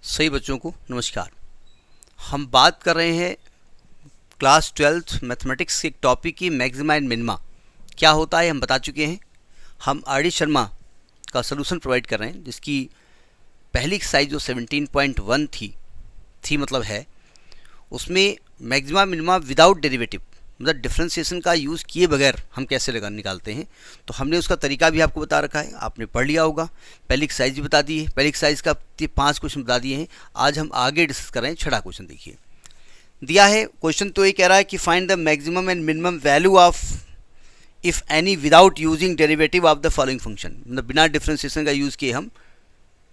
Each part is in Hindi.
सही बच्चों को नमस्कार। हम बात कर रहे हैं क्लास 12th मैथमेटिक्स के एक टॉपिक की मैक्सिमा एंड मिनिमा क्या होता है हम बता चुके हैं। हम आर डी शर्मा का सलूशन प्रोवाइड कर रहे हैं जिसकी पहली एक्सरसाइज जो 17.1 थी मतलब है, उसमें मैक्सिमा मिनिमा विदाउट डेरिवेटिव मतलब डिफ्रेंसिएशन का यूज़ किए बगैर हम कैसे निकालते हैं, तो हमने उसका तरीका भी आपको बता रखा है, आपने पढ़ लिया होगा। पहली एक्सरसाइज भी बता दी है, पहली एक्सरसाइज का 5 क्वेश्चन बता दिए हैं। आज हम आगे डिस्कस कर रहे हैं छठा क्वेश्चन। देखिए दिया है क्वेश्चन, तो ये कह रहा है कि find the maximum and minimum value of if any without using derivative of the following function, मतलब बिना डिफ्रेंसिएशन का यूज़ किए हम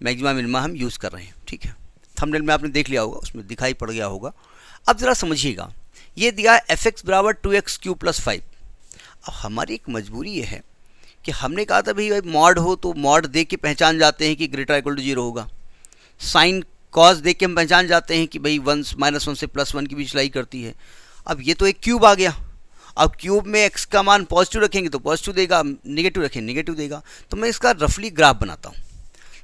मैक्सिमा मिनिमा हम यूज़ कर रहे हैं। ठीक है, थंबनेल में आपने देख लिया होगा, उसमें दिखाई पड़ गया होगा। अब ज़रा समझिएगा, ये दिया है fx बराबर 2x³ + 5। अब हमारी एक मजबूरी ये है कि हमने कहा था भाई मॉड हो तो मॉड देख के पहचान जाते हैं कि ग्रेटर इक्वल टू 0 होगा, साइन कॉस देख के हम पहचान जाते हैं कि भाई -1 से +1 की बीच लाई करती है। अब ये तो एक क्यूब आ गया, अब क्यूब में x का मान पॉजिटिव रखेंगे तो पॉजिटिव देगा, निगेटिव रखेंगे निगेटिव देगा। तो मैं इसका रफली ग्राफ बनाता हूँ।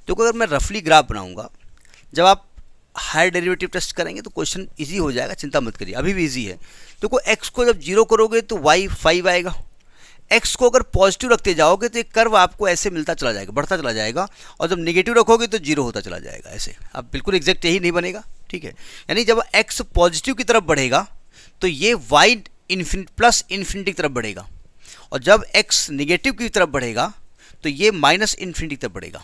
तो अगर मैं रफली ग्राफ बनाऊँगा, जब आप हायर डेरिवेटिव टेस्ट करेंगे तो क्वेश्चन इजी हो जाएगा, चिंता मत करिए, अभी भी इजी है। देखो x को जब 0 करोगे तो y 5 आएगा, x को अगर पॉजिटिव रखते जाओगे तो एक कर्व आपको ऐसे मिलता चला जाएगा, बढ़ता चला जाएगा, और जब नेगेटिव रखोगे तो 0 होता चला जाएगा ऐसे। अब बिल्कुल एग्जैक्ट यही नहीं बनेगा, ठीक है। यानी जब x पॉजिटिव की तरफ बढ़ेगा तो ये y प्लस इन्फिनिटी की तरफ बढ़ेगा, और जब x निगेटिव की तरफ बढ़ेगा तो ये -∞ की तरफ बढ़ेगा।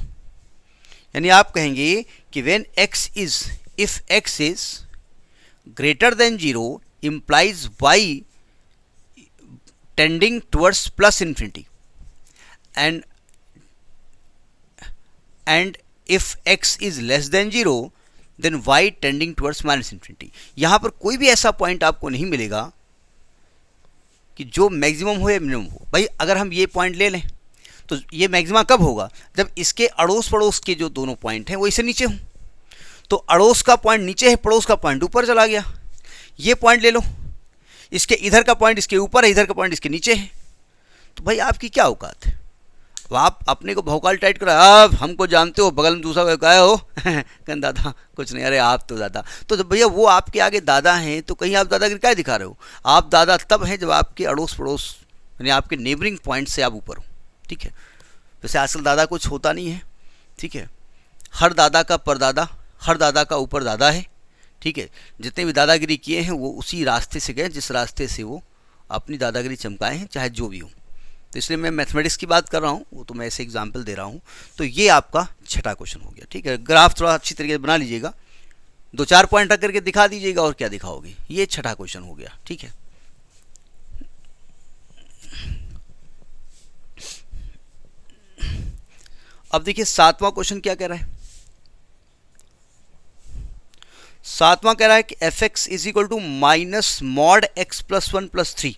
यानी आप कहेंगे कि when x is if x is greater than 0 implies y tending towards +∞, and if x is less than 0 then y tending towards -∞। यहाँ पर कोई भी ऐसा पॉइंट आपको नहीं मिलेगा कि जो मैक्सिमम हो या मिनिमम हो। भाई अगर हम ये पॉइंट ले लें तो ये मैक्सिमा कब होगा, जब इसके अड़ोस पड़ोस के जो दोनों पॉइंट हैं वो इससे नीचे हों। तो अड़ोस का पॉइंट नीचे है, पड़ोस का पॉइंट ऊपर चला गया। ये पॉइंट ले लो, इसके इधर का पॉइंट इसके ऊपर है, इधर का पॉइंट इसके नीचे है। तो भाई आपकी क्या औकात है, अब आप अपने को भौकाल टाइट करा, आप हमको जानते हो, बगल में दूसरा क्या हो कहन दादा कुछ नहीं, अरे आप तो दादा। तो जब भैया वो आपके आगे दादा हैं तो कहीं आप दादागिरी क्या दिखा रहे हो। आप दादा तब हैं जब आपके अड़ोस पड़ोस यानी आपके नेबरिंग पॉइंट से आप ऊपर हो। ठीक है, वैसे असल दादा कुछ होता नहीं है। ठीक है, हर दादा का परदादा, हर दादा का ऊपर दादा है। ठीक है, जितने भी दादागिरी किए हैं वो उसी रास्ते से गए जिस रास्ते से वो अपनी दादागिरी चमकाए हैं, चाहे जो भी हो। तो इसलिए मैं मैथमेटिक्स की बात कर रहा हूँ, वो तो मैं ऐसे एग्जाम्पल दे रहा हूँ। तो ये आपका छठा क्वेश्चन हो गया। ठीक है, ग्राफ थोड़ा अच्छी तरीके से बना लीजिएगा, 2-4 पॉइंट रख करके दिखा दीजिएगा, और क्या दिखाओगे। ये छठा क्वेश्चन हो गया। ठीक है, अब देखिए 7वां क्वेश्चन क्या कह रहा है। 7वां कह रहा है कि fx is equal to -mod x + 1 + 3।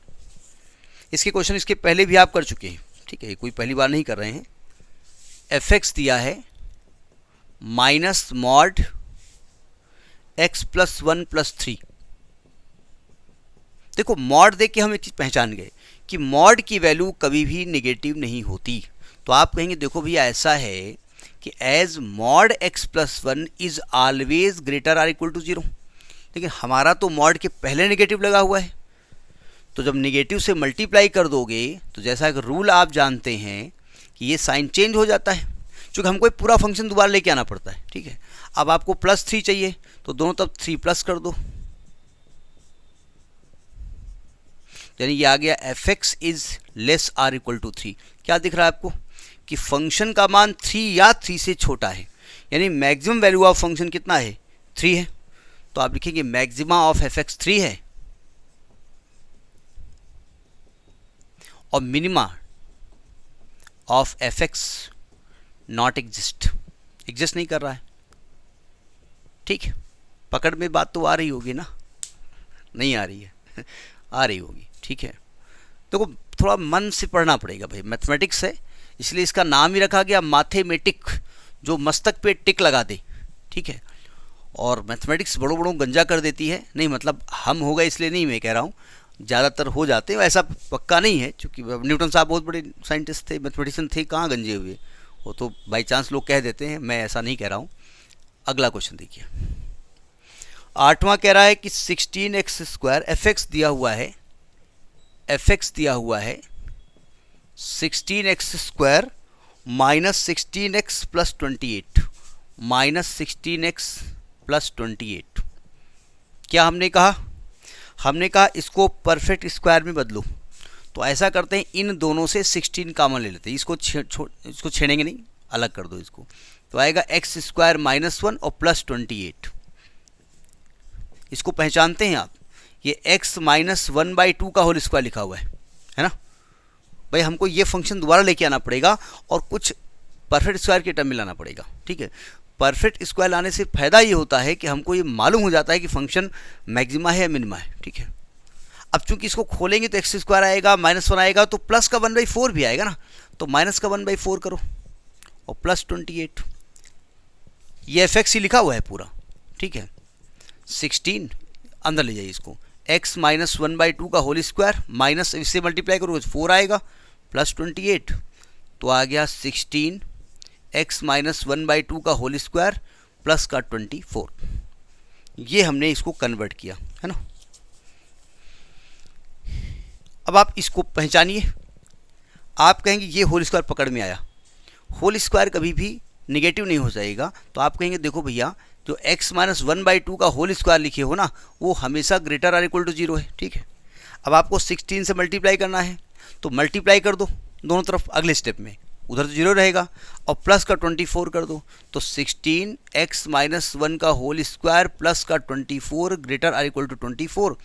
इसके क्वेश्चन इसके पहले भी आप कर चुके हैं। ठीक है, कोई पहली बार नहीं कर रहे हैं। fx दिया है -mod x + 1 + 3। देखो मॉड देख के हम एक चीज़ पहचान गए कि मॉड की वैल्यू कभी भी नेगेटिव नहीं होती। तो आप कहेंगे देखो भैया ऐसा है कि as mod x + 1 is always greater or equal to 0। लेकिन हमारा तो मॉड के पहले नेगेटिव लगा हुआ है, तो जब नेगेटिव से मल्टीप्लाई कर दोगे तो जैसा कि रूल आप जानते हैं कि ये साइन चेंज हो जाता है, क्योंकि हमको पूरा फंक्शन दोबारा लेके आना पड़ता है। ठीक है, अब आपको +3 चाहिए तो दोनों तरफ 3+ कर दो, यानी ये आ गया fx is less or equal to 3। क्या दिख रहा है आपको कि फंक्शन का मान 3 या 3 से छोटा है, यानी मैक्सिमम वैल्यू ऑफ फंक्शन कितना है, 3 है। तो आप लिखेंगे मैक्सिमा ऑफ fx 3 है और minima of fx not exist नहीं कर रहा है। ठीक है, पकड़ में बात तो आ रही होगी ना, नहीं आ रही है आ रही होगी। ठीक है, तो थोड़ा मन से पढ़ना पड़ेगा भाई, मैथमेटिक्स है इसलिए इसका नाम ही रखा गया मैथमेटिक, जो मस्तक पे टिक लगा दे। ठीक है, और मैथमेटिक्स बड़ों गंजा कर देती है, नहीं मतलब हम हो गए इसलिए नहीं मैं कह रहा हूँ, ज़्यादातर हो जाते हैं, ऐसा पक्का नहीं है, क्योंकि न्यूटन साहब बहुत बड़े साइंटिस्ट थे, मैथमेटिशियन थे, कहाँ गंजे हुए, वो तो बाई चांस लोग कह देते हैं, मैं ऐसा नहीं कह रहा हूँ। अगला क्वेश्चन देखिए, 8वां कह रहा है कि 16x स्क्वायर fx दिया हुआ है, fx दिया हुआ है 16x square minus 16x plus 28, minus 16x plus 28। क्या हमने कहा? हमने कहा इसको परफेक्ट स्क्वायर में बदलो। तो ऐसा करते हैं, इन दोनों से 16 कॉमन ले लेते हैं, इसको छेड़ेंगे नहीं, अलग कर दो इसको। तो आएगा एक्स स्क्वायर माइनस 1 और प्लस 28। इसको पहचानते हैं आप, ये x माइनस 1/2 का होल स्क्वायर लिखा हुआ है ना भाई। हमको ये फंक्शन दोबारा लेके आना पड़ेगा और कुछ परफेक्ट स्क्वायर के टर्म में लाना पड़ेगा, ठीक है। परफेक्ट स्क्वायर लाने से फ़ायदा ये होता है कि हमको ये मालूम हो जाता है कि फंक्शन मैक्सिमा है या मिनिमा है, ठीक है। अब चूंकि इसको खोलेंगे तो एक्स स्क्वायर आएगा, माइनस 1 आएगा, तो प्लस का 1/4 भी आएगा ना, तो माइनस का 1/4 करो और प्लस 28। ये एफ एक्स ही लिखा हुआ है पूरा, ठीक है। 16 अंदर ले जाइए इसको, x माइनस 1/2 का होल स्क्वायर माइनस इससे मल्टीप्लाई करोगे 4 आएगा प्लस 28, तो आ गया 16 x माइनस 1/2 का होल स्क्वायर प्लस का 24। ये हमने इसको कन्वर्ट किया है ना। अब आप इसको पहचानिए, आप कहेंगे ये होल स्क्वायर पकड़ में आया। होल स्क्वायर कभी भी नेगेटिव नहीं हो जाएगा, तो आप कहेंगे देखो भैया जो x माइनस 1/2 का होल स्क्वायर लिखे हो ना, वो हमेशा ग्रेटर आर इक्वल टू 0 है, ठीक है। अब आपको 16 से मल्टीप्लाई करना है, तो मल्टीप्लाई कर दो दोनों तरफ अगले स्टेप में, उधर तो 0 रहेगा, और प्लस का 24 कर दो, तो 16 x माइनस 1 का होल स्क्वायर प्लस का 24 ग्रेटर आर इक्वल टू 24।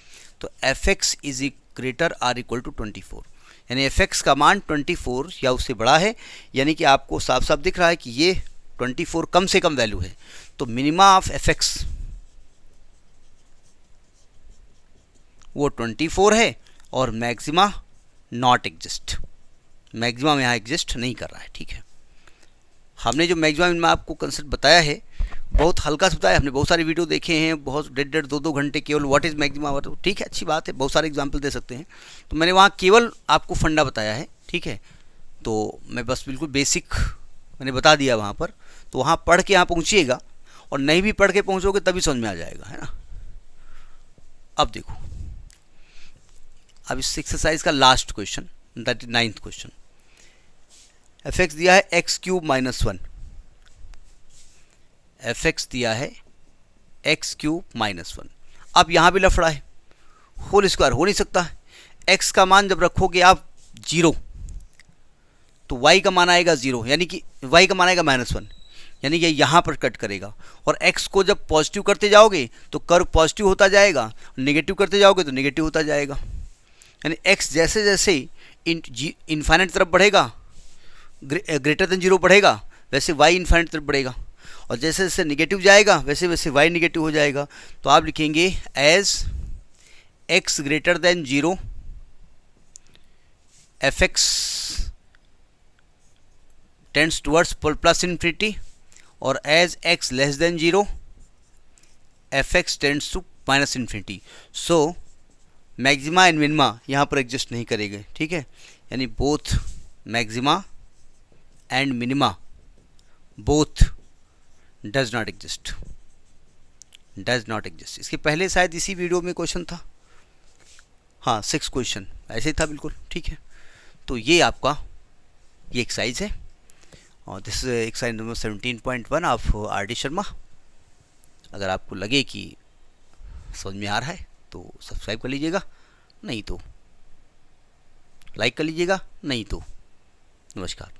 तो F X is greater or equal to 24, यानी एफ एक्स का मान 24 या उससे बड़ा है, यानी कि आपको साफ साफ दिख रहा है कि ये 24 कम से कम वैल्यू है। तो मिनिमा ऑफ एफ एक्स वो 24 है और मैक्सिमा नॉट एग्जिस्ट, मैक्सिमम यहाँ एग्जिस्ट नहीं कर रहा है, ठीक है। हमने जो मैक्सिमम मिनिमा आपको कंसेप्ट बताया है बहुत हल्का से बताया, हमने बहुत सारे वीडियो देखे हैं, बहुत 1.5 2 घंटे केवल व्हाट इज़ मैक्सिमा, ठीक है, अच्छी बात है, बहुत सारे एग्जाम्पल दे सकते हैं। तो मैंने वहाँ केवल आपको फंडा बताया है, ठीक है। तो मैं बस बिल्कुल बेसिक मैंने बता दिया वहाँ पर, तो वहाँ पढ़ के यहाँ पहुँचिएगा, और नहीं भी पढ़ के पहुँचोगे तभी समझ में आ जाएगा, है ना। अब देखो, अब इस एक्सरसाइज का last question, that is 9th question. F x दिया है x³ माइनस 1, एफ एक्स दिया है x³ माइनस 1। अब यहाँ भी लफड़ा है, होल स्क्वायर हो नहीं सकता है। x का मान जब रखोगे आप 0, तो y का मान आएगा 0, यानी कि y का मान आएगा -1, यानी कि यहाँ पर कट करेगा। और x को जब पॉजिटिव करते जाओगे तो कर्व पॉजिटिव होता जाएगा, नेगेटिव करते जाओगे तो नेगेटिव होता जाएगा। यानी x जैसे जैसे इन्फाइनाइट तरफ बढ़ेगा, ग्रेटर देन 0 बढ़ेगा, वैसे y इन्फाइनाइट तरफ बढ़ेगा, और जैसे जैसे नेगेटिव जाएगा वैसे वैसे y नेगेटिव हो जाएगा। तो आप लिखेंगे as x greater than 0 f x tends towards plus infinity, और as x less than 0 f x tends to minus infinity. So maxima and minima यहाँ पर एग्जिस्ट नहीं करेंगे, ठीक है। यानी both maxima and minima both does not exist, does not exist. इसके पहले शायद इसी वीडियो में क्वेश्चन था, हाँ 6 क्वेश्चन ऐसे ही था बिल्कुल, ठीक है। तो ये आपका ये एक्सरसाइज है, और this is exercise number 17.1 of RD. Sharma. अगर आपको लगे कि समझ में आ रहा है तो सब्सक्राइब कर लीजिएगा, नहीं तो लाइक कर लीजिएगा, नहीं तो नमस्कार।